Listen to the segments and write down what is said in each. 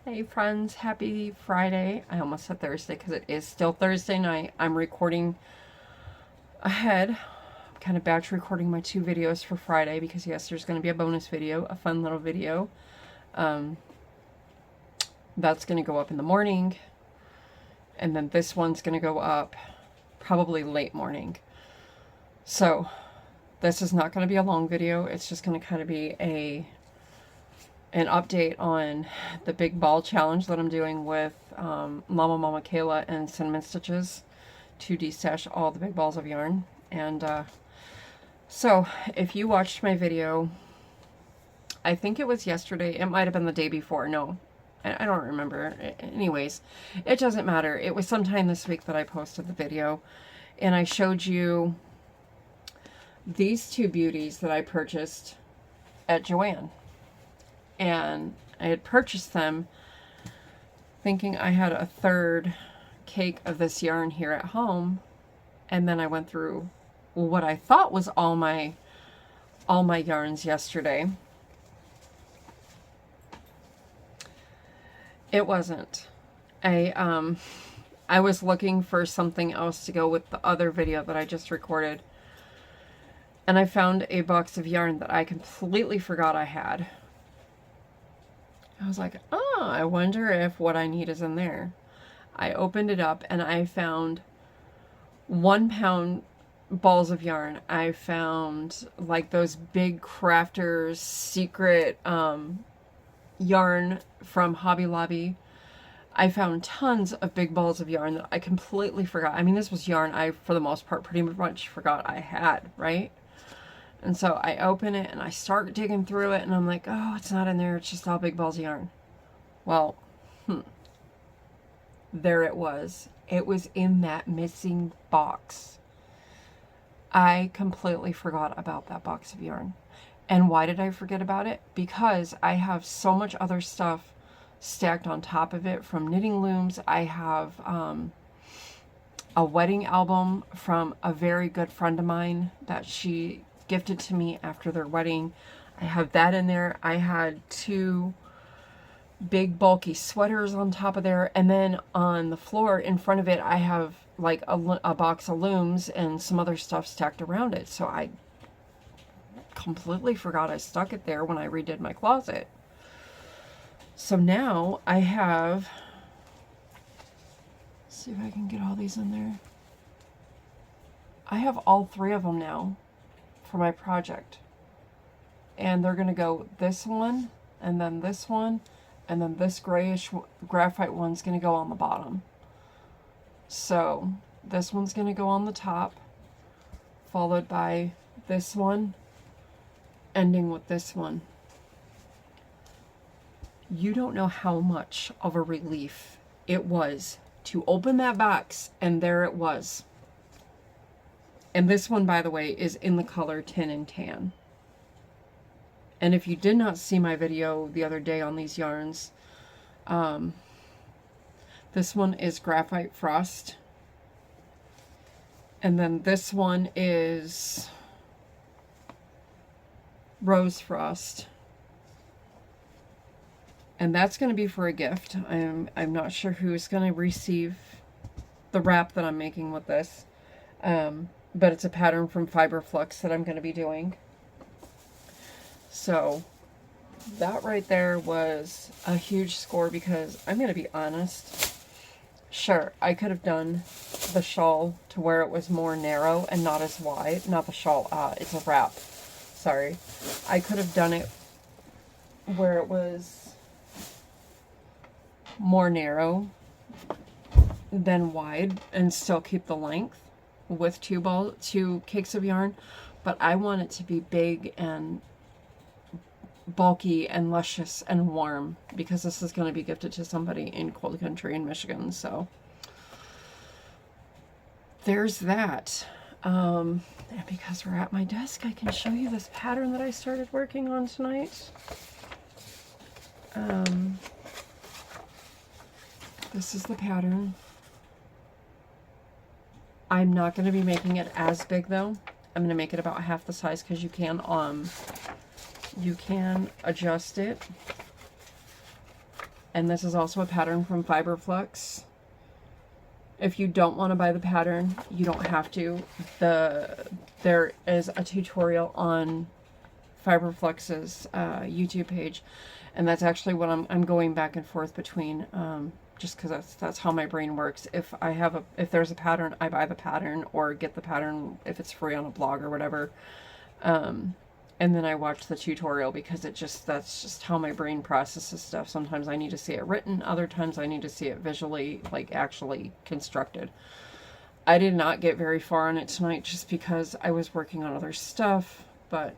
Hey friends, happy Friday. I almost said Thursday because it is still Thursday night. I'm recording ahead. I'm kind of batch recording my 2 videos for Friday because yes, there's going to be a bonus video, a fun little video. That's going to go up in the morning. And then this one's going to go up probably late morning. So this is not going to be a long video. It's just going to kind of be an update on the big ball challenge that I'm doing with Mama Kayla and Cinnamon Stitches to destash all the big balls of yarn. And so if you watched my video, I think it was yesterday, it might have been the day before, no, I don't remember. Anyways, it doesn't matter. It was sometime this week that I posted the video, and I showed you these 2 beauties that I purchased at Joann. And I had purchased them thinking I had a 3rd cake of this yarn here at home, and then I went through what I thought was all my yarns yesterday. It wasn't. I was looking for something else to go with the other video that I just recorded, and I found a box of yarn that I completely forgot I had. I was like, oh, I wonder if what I need is in there. I opened it up and I found 1 pound balls of yarn. I found like those big crafters secret yarn from Hobby Lobby. I found tons of big balls of yarn that I completely forgot. I mean, this was yarn I, for the most part, pretty much forgot I had, right? And so I open it and I start digging through it and I'm like, oh, it's not in there. It's just all big balls of yarn. Well, there it was. It was in that missing box. I completely forgot about that box of yarn. And why did I forget about it? Because I have so much other stuff stacked on top of it from Knitting Looms. I have a wedding album from a very good friend of mine that she gifted to me after their wedding. I have that in there. I had 2 big bulky sweaters on top of there, and then on the floor in front of it I have like a box of looms and some other stuff stacked around it. So I completely forgot I stuck it there when I redid my closet. So now I have, let's see if I can get all these in there. I have all 3 of them now for my project, and they're gonna go this one and then this one, and then this grayish graphite one's gonna go on the bottom. So this one's gonna go on the top, followed by this one, ending with this one. You don't know how much of a relief it was to open that box and there it was. And this one, by the way, is in the color Tin and Tan. And if you did not see my video the other day on these yarns, this one is Graphite Frost. And then this one is Rose Frost. And that's going to be for a gift. I'm not sure who's going to receive the wrap that I'm making with this. But it's a pattern from Fiber Flux that I'm going to be doing. So that right there was a huge score, because I'm going to be honest. Sure, I could have done the shawl to where it was more narrow and not as wide. Not the shawl, it's a wrap. Sorry. I could have done it where it was more narrow than wide and still keep the length with 2 cakes of yarn, but I want it to be big and bulky and luscious and warm, because this is going to be gifted to somebody in cold country in Michigan. So there's that. And because we're at my desk, I can show you this pattern that I started working on tonight. This is the pattern. I'm not going to be making it as big though. I'm going to make it about half the size, because you can adjust it And this is also a pattern from Fiberflux. If you don't want to buy the pattern, you don't have to. There is a tutorial on Fiberflux's YouTube page, and that's actually what I'm going back and forth between, just because that's how my brain works. If there's a pattern, I buy the pattern or get the pattern if it's free on a blog or whatever. And then I watch the tutorial because that's just how my brain processes stuff. Sometimes I need to see it written, other times I need to see it visually, like actually constructed. I did not get very far on it tonight just because I was working on other stuff, but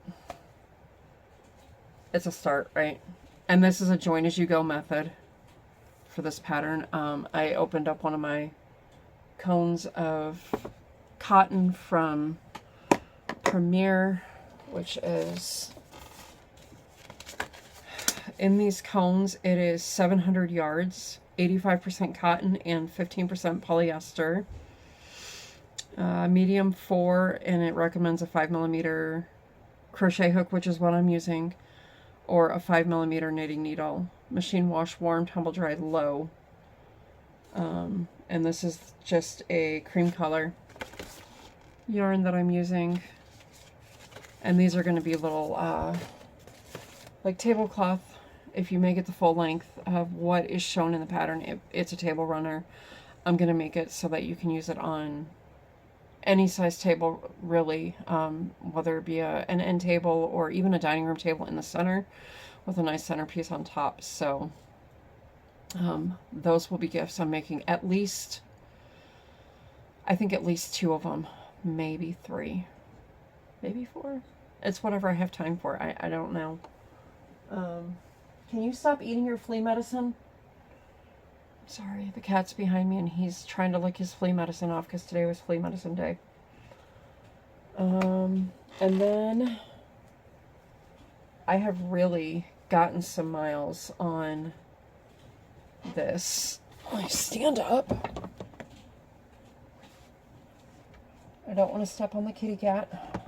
it's a start, right? And this is a join as you go method for this pattern. I opened up one of my cones of cotton from Premier, which is, in these cones, it is 700 yards, 85% cotton and 15% polyester. Medium 4, and it recommends a 5mm crochet hook, which is what I'm using, or a 5mm knitting needle. Machine wash, warm, tumble dried, low. And this is just a cream color yarn that I'm using. And these are going to be little, like tablecloth. If you make it the full length of what is shown in the pattern, it's a table runner. I'm going to make it so that you can use it on any size table, really, whether it be an end table or even a dining room table in the center with a nice centerpiece on top. So those will be gifts. I'm making I think at least 2 of them, maybe 3. Maybe 4. It's whatever I have time for. I don't know. Can you stop eating your flea medicine? Sorry, the cat's behind me and he's trying to lick his flea medicine off because today was flea medicine day. And then I have really gotten some miles on this. Oh, stand up. I don't want to step on the kitty cat.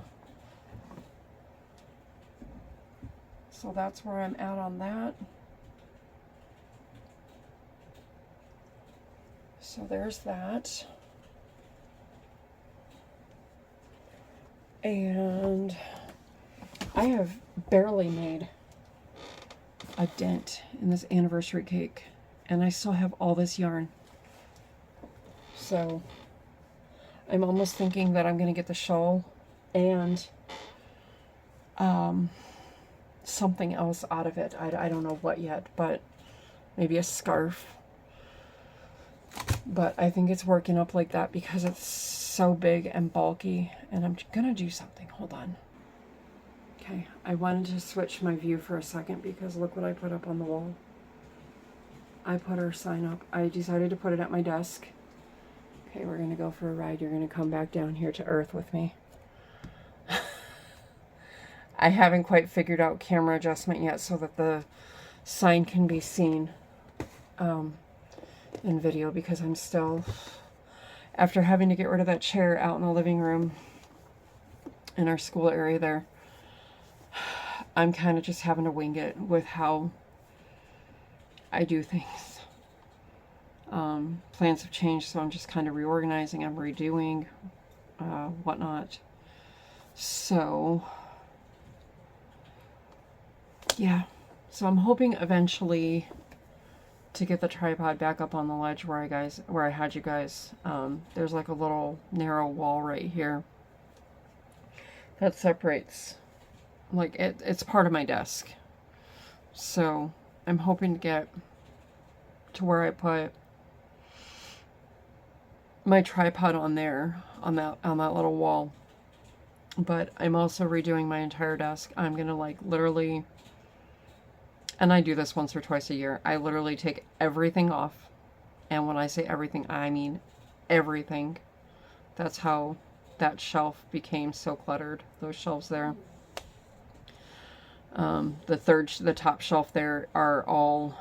So that's where I'm at on that. So there's that. And I have barely made a dent in this anniversary cake, and I still have all this yarn. So I'm almost thinking that I'm going to get the shawl and something else out of it. I don't know what yet, but maybe a scarf. But I think it's working up like that because it's so big and bulky, and I'm gonna do something. Hold on. Okay, I wanted to switch my view for a second because look what I put up on the wall. I put our sign up. I decided to put it at my desk. Okay, we're gonna go for a ride. You're gonna come back down here to earth with me. I haven't quite figured out camera adjustment yet so that the sign can be seen in video, because I'm still, after having to get rid of that chair out in the living room in our school area there, I'm kind of just having to wing it with how I do things. Plans have changed, so I'm just kind of reorganizing, I'm redoing, whatnot. So yeah, so I'm hoping eventually to get the tripod back up on the ledge where I had you guys. There's like a little narrow wall right here that separates, like it's part of my desk. So I'm hoping to get to where I put my tripod on there, on that little wall. But I'm also redoing my entire desk. I'm gonna like literally, and I do this once or twice a year, I literally take everything off. And when I say everything, I mean everything. That's how that shelf became so cluttered, those shelves there. The top shelf there are all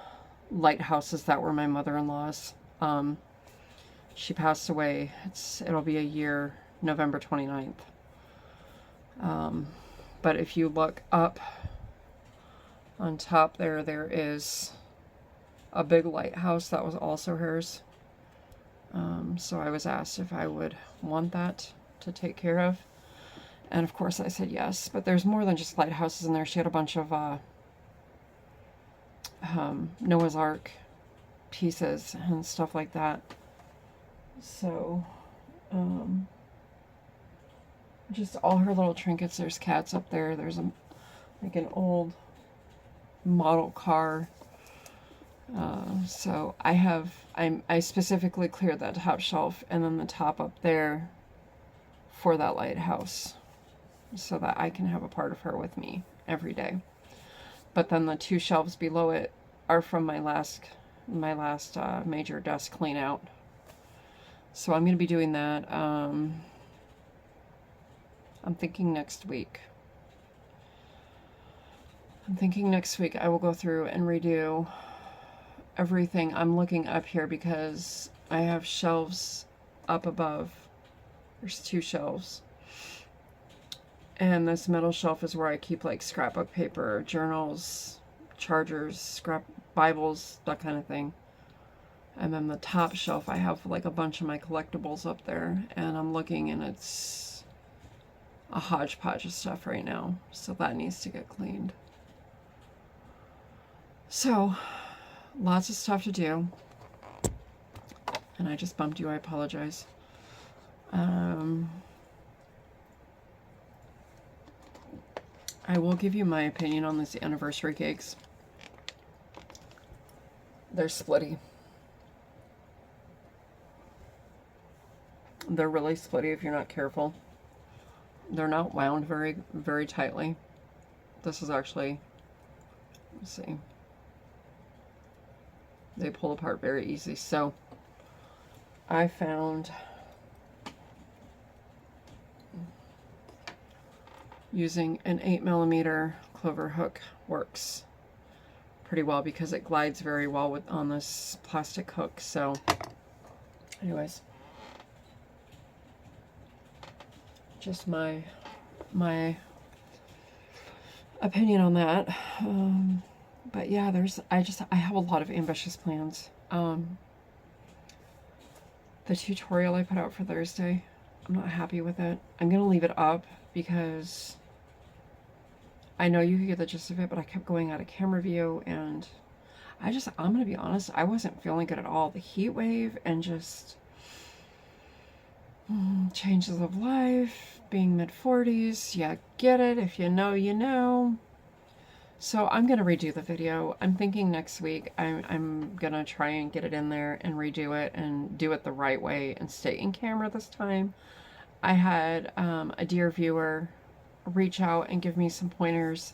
lighthouses that were my mother-in-law's. She passed away. It'll be a year, November 29th. But if you look up on top there is a big lighthouse that was also hers. So I was asked if I would want that to take care of. And of course I said yes, but there's more than just lighthouses in there. She had a bunch of Noah's Ark pieces and stuff like that. So, just all her little trinkets. There's cats up there. There's like an old model car. So I specifically cleared that top shelf and then the top up there for that lighthouse, so that I can have a part of her with me every day. But then the 2 shelves below it are from my last major desk clean out. So I'm going to be doing that. I'm thinking next week. I will go through and redo everything. I'm looking up here because I have shelves up above. There's 2 shelves. And this middle shelf is where I keep like scrapbook paper, journals, chargers, scrap Bibles, that kind of thing. And then the top shelf, I have like a bunch of my collectibles up there. And I'm looking and it's a hodgepodge of stuff right now. So that needs to get cleaned. So, lots of stuff to do. And I just bumped you, I apologize. I will give you my opinion on these anniversary cakes. They're splitty. They're really splitty if you're not careful. They're not wound very, very tightly. This is actually, let's see. They pull apart very easy. So I found using an 8mm clover hook works pretty well because it glides very well on this plastic hook. So anyways, just my opinion on that. But yeah, I have a lot of ambitious plans. The tutorial I put out for Thursday, I'm not happy with it. I'm gonna leave it up because I know you could get the gist of it, but I kept going out of camera view, and I'm gonna be honest, I wasn't feeling good at all. The heat wave and just changes of life, being mid-40s, yeah, get it. If you know, you know. So I'm gonna redo the video. I'm thinking next week I'm gonna try and get it in there and redo it and do it the right way and stay in camera this time. I had a dear viewer reach out and give me some pointers,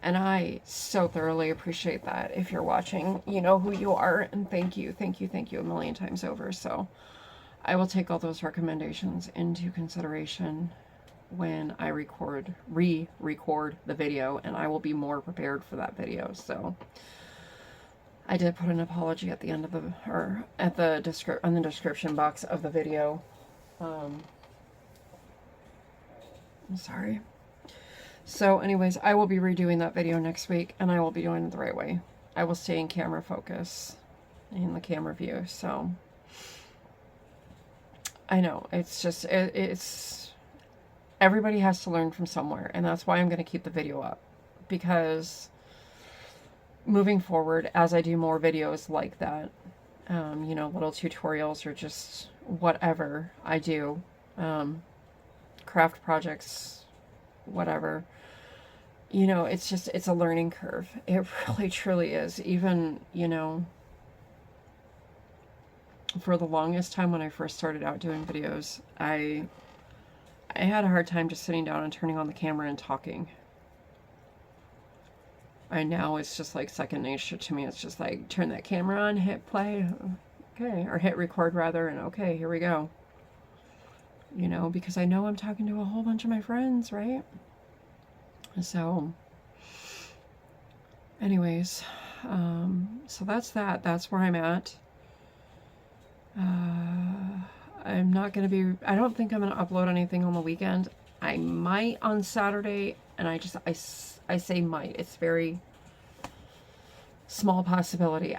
and I so thoroughly appreciate that. If you're watching, you know who you are, and thank you a million times over. So I will take all those recommendations into consideration when I re-record the video, and I will be more prepared for that video. So I did put an apology at the end of the, or at the on the description box of the video. I'm sorry. So anyways, I will be redoing that video next week, and I will be doing it the right way. I will stay in camera focus in the camera view. So I know it's just, it's everybody has to learn from somewhere, and that's why I'm going to keep the video up, because moving forward, as I do more videos like that, you know, little tutorials or just whatever I do, craft projects, whatever, you know, it's just, it's a learning curve. It really truly is. Even, you know, for the longest time when I first started out doing videos, I had a hard time just sitting down and turning on the camera and talking. And now it's just like second nature to me. It's just like, turn that camera on, hit play, okay, or hit record rather, and okay, here we go. You know, because I know I'm talking to a whole bunch of my friends, right? So anyways, so that's that. That's where I'm at. I'm not going to be, I don't think I'm going to upload anything on the weekend. I might on Saturday, and I say might. It's very, small possibility.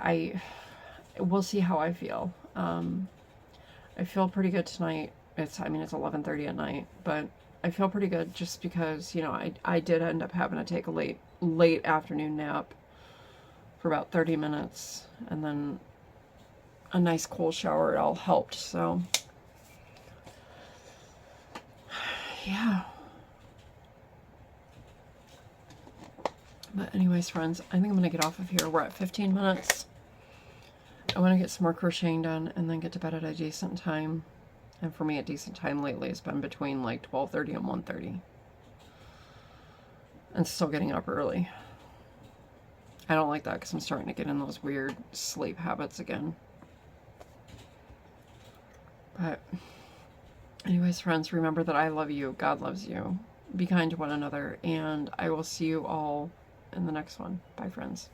We'll see how I feel. I feel pretty good tonight. It's 11:30 at night, but I feel pretty good just because, I did end up having to take a late afternoon nap for about 30 minutes, and then a nice cold shower. It all helped. So yeah. But anyways, friends, I think I'm gonna get off of here. We're at 15 minutes. I want to get some more crocheting done and then get to bed at a decent time. And for me, a decent time lately has been between like 12:30 and 1:30. And still getting up early. I don't like that because I'm starting to get in those weird sleep habits again. But anyways, friends, remember that I love you. God loves you. Be kind to one another. And I will see you all in the next one. Bye, friends.